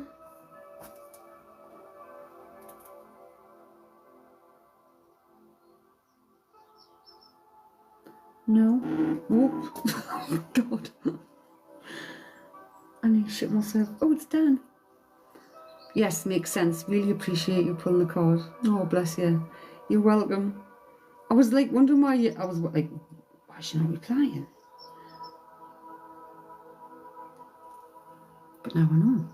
No. Oh, God. I need to shit myself. Oh, it's done. Yes, makes sense. Really appreciate you pulling the card. Oh, bless you. You're welcome. I was like wondering why you... I was like, why is she not replying? But now I know.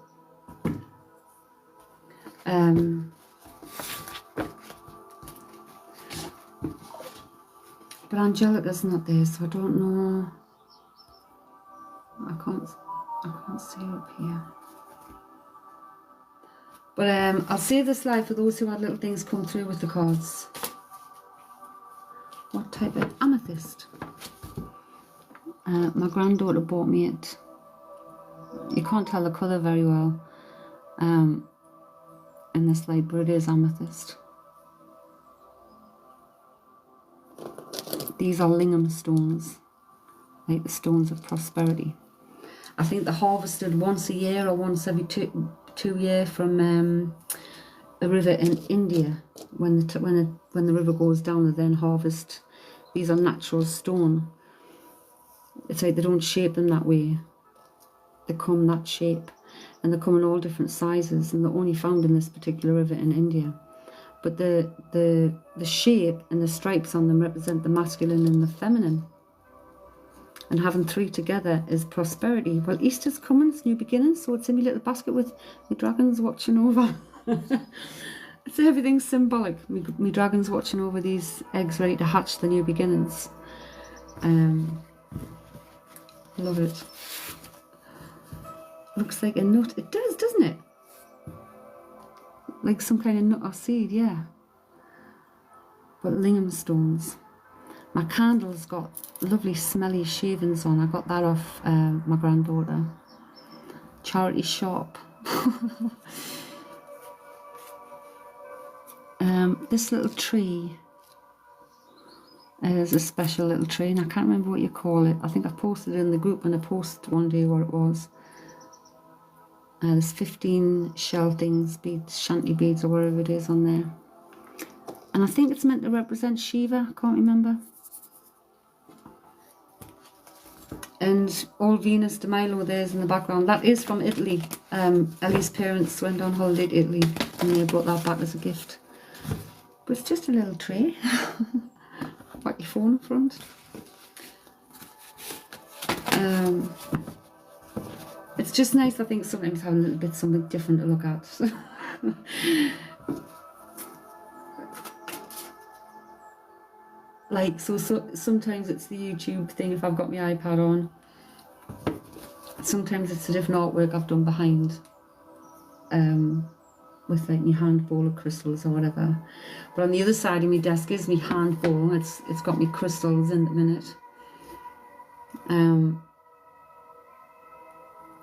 But Angelica's not there, so I don't know. I can't see up here. But I'll save this slide for those who had little things come through with the cards. What type of amethyst? My granddaughter bought me it. You can't tell the colour very well in this light, but it is amethyst. These are lingam stones, like the stones of prosperity. I think they're harvested once a year or once every two years from a river in India. When the river goes down, they then harvest. These are natural stone. It's like they don't shape them that way. They come that shape, and they come in all different sizes, and they're only found in this particular river in India. But the shape and the stripes on them represent the masculine and the feminine. And having three together is prosperity. Well, Easter's coming, it's new beginnings, so it's in my little basket with my dragons watching over. It's everything symbolic. My dragons watching over these eggs ready to hatch the new beginnings. Love it. Looks like a nut. It does, doesn't it? Like some kind of nut or seed, yeah. But lingam stones. My candle's got lovely smelly shavings on. I got that off my granddaughter. Charity shop. This little tree is a special little tree, and I can't remember what you call it. I think I posted it in the group when I posted one day what it was. There's 15 shell things, beads, shanty beads or whatever it is on there. And I think it's meant to represent Shiva, I can't remember. And all Venus de Milo there's in the background. That is from Italy. Ellie's parents went on holiday to Italy and they brought that back as a gift. But it's just a little tray. Put your phone up it's just nice, I think, sometimes having a little bit something different to look at. Like, so sometimes it's the YouTube thing if I've got my iPad on. Sometimes it's a different artwork I've done behind, with like my hand bowl of crystals or whatever. But on the other side of my desk is my hand bowl. It's got my crystals in the minute.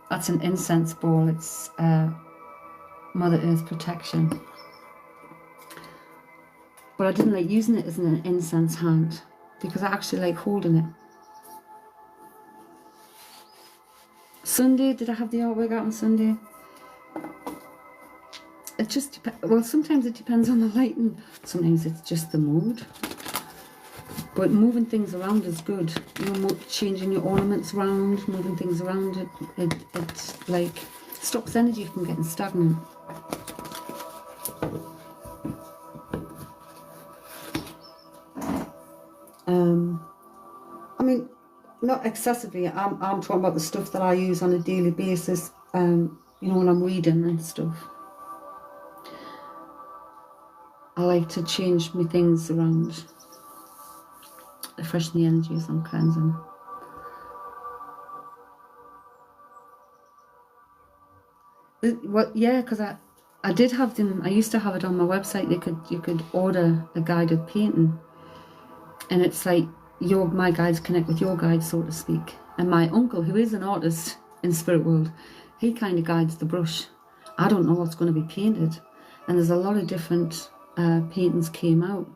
That's an incense bowl. It's Mother Earth protection. But I didn't like using it as an incense hand because I actually like holding it. Sunday, did I have the artwork out on Sunday? It just depends. Well, sometimes it depends on the lighting. Sometimes it's just the mood. But moving things around is good. You know, changing your ornaments around, moving things around, it like stops energy from getting stagnant. I mean, not excessively. I'm talking about the stuff that I use on a daily basis. You know, when I'm reading and stuff. I like to change my things around, freshen the energy as I'm cleansing. Well, yeah, because I did have them. I used to have it on my website. You could order a guided painting, and it's like my guides connect with your guides, so to speak. And my uncle, who is an artist in spirit world, he kind of guides the brush. I don't know what's going to be painted, and there's a lot of different paintings came out.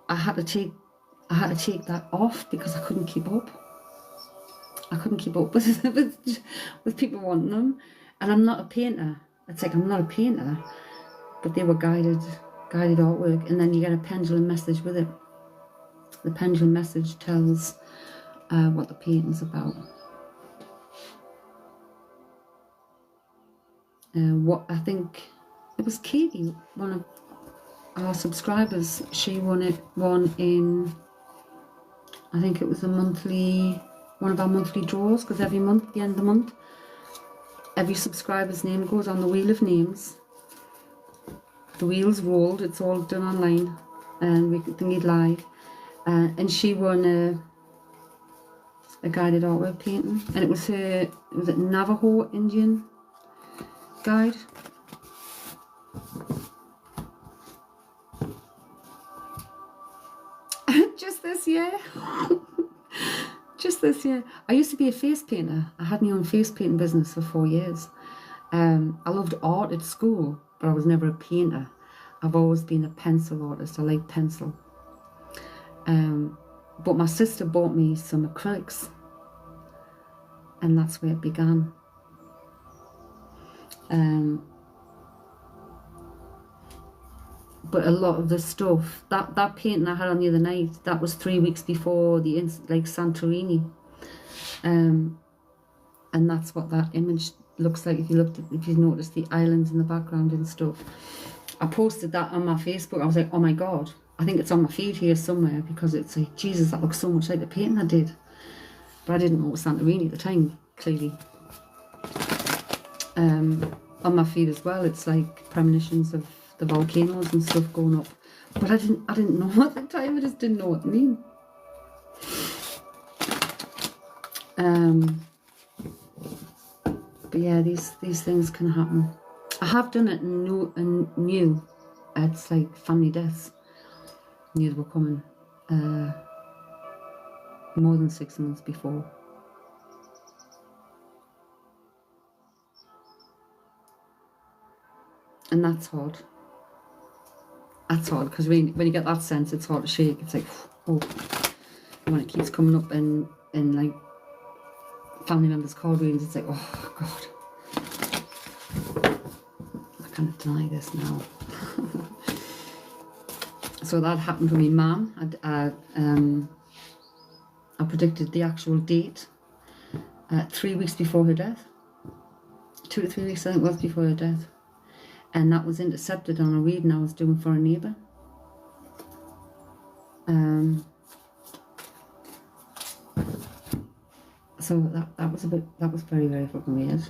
I had to take that off because I couldn't keep up. I couldn't keep up with people wanting them, and I'm not a painter. It's like I'm not a painter, but they were guided artwork, and then you get a pendulum message with it. The pendulum message tells what the painting's about. What I think it was Katie, one of our subscribers. She won in, I think it was one of our monthly draws, because every month, at the end of the month, every subscriber's name goes on the wheel of names. The wheel's rolled, it's all done online, and we can it live. And she won a guided artwork painting, and it was a Navajo Indian guide. Just this year. Just this year. I used to be a face painter. I had my own face painting business for 4 years. I loved art at school, but I was never a painter. I've always been a pencil artist. I like pencil. But my sister bought me some acrylics, and that's where it began. But a lot of the stuff, that painting I had on the other night, that was 3 weeks before the Santorini, and that's what that image looks like. If you notice the islands in the background and stuff. I posted that on my Facebook. I was like, oh my god, I think it's on my feed here somewhere, because it's like, Jesus, that looks so much like the painting I did. But I didn't know it was Santorini at the time, clearly. On my feed as well, it's like premonitions of the volcanoes and stuff going up. But I didn't know at the time. I just didn't know what to mean. But yeah, these things can happen. I have done it and knew it's like family deaths. Knew they were coming more than 6 months before. And that's hard. That's hard, because when you get that sense, it's hard to shake. It's like, oh, and when it keeps coming up in like family members' card readings, it's like, oh god, I can't deny this now. So that happened with my mum. I predicted the actual date 3 weeks before her death. 2 to 3 weeks, I think it was, before her death. And that was intercepted on a reading I was doing for a neighbour. So that was very, very fucking weird.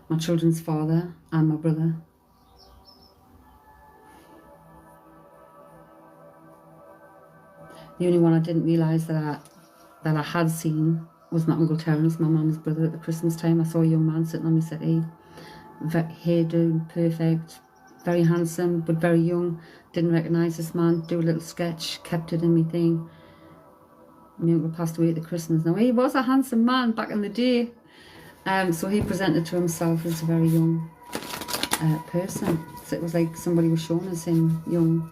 My children's father and my brother. The only one I didn't realise that I had seen was my Uncle Terence, my mum's brother, at the Christmas time. I saw a young man sitting on my settee, hairdo perfect, very handsome but very young. Didn't recognise this man. Do a little sketch, kept it in my thing. My uncle passed away at the Christmas. Now he was a handsome man back in the day. So he presented to himself as a very young person. So it was like somebody was showing us him young.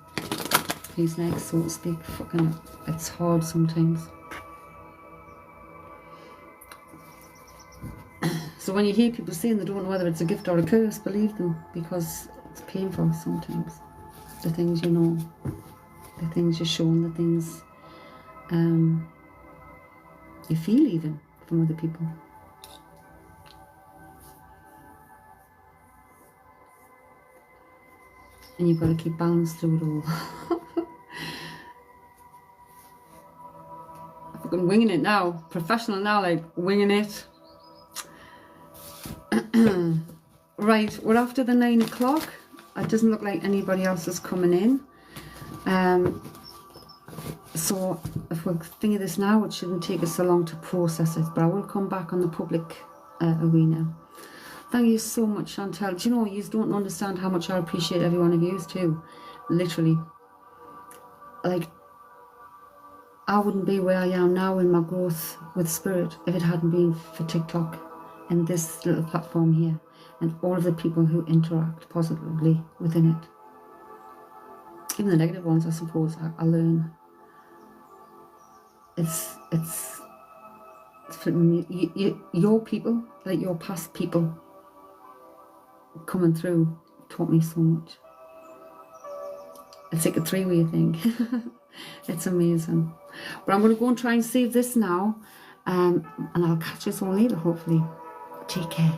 He's next, so to speak. Fucking, it's hard sometimes. So when you hear people saying they don't know whether it's a gift or a curse, believe them, because it's painful sometimes. The things you know, the things you're shown, the things you feel even from other people. And you've got to keep balance through it all. I'm fucking winging it now. Professional now, like winging it. Right, we're after the 9 o'clock. It doesn't look like anybody else is coming in. So if we're thinking this now, it shouldn't take us so long to process it. But I will come back on the public arena. Thank you so much, Chantal. Do you know, you don't understand how much I appreciate every one of you too. Literally. Like, I wouldn't be where I am now in my growth with spirit if it hadn't been for TikTok and this little platform here and all of the people who interact positively within it. Even the negative ones, I suppose, I learn. It's for me, your people, like your past people coming through, taught me so much. It's like a three-way thing. It's amazing. But I'm going to go and try and save this now, and I'll catch us all later, hopefully. Take care.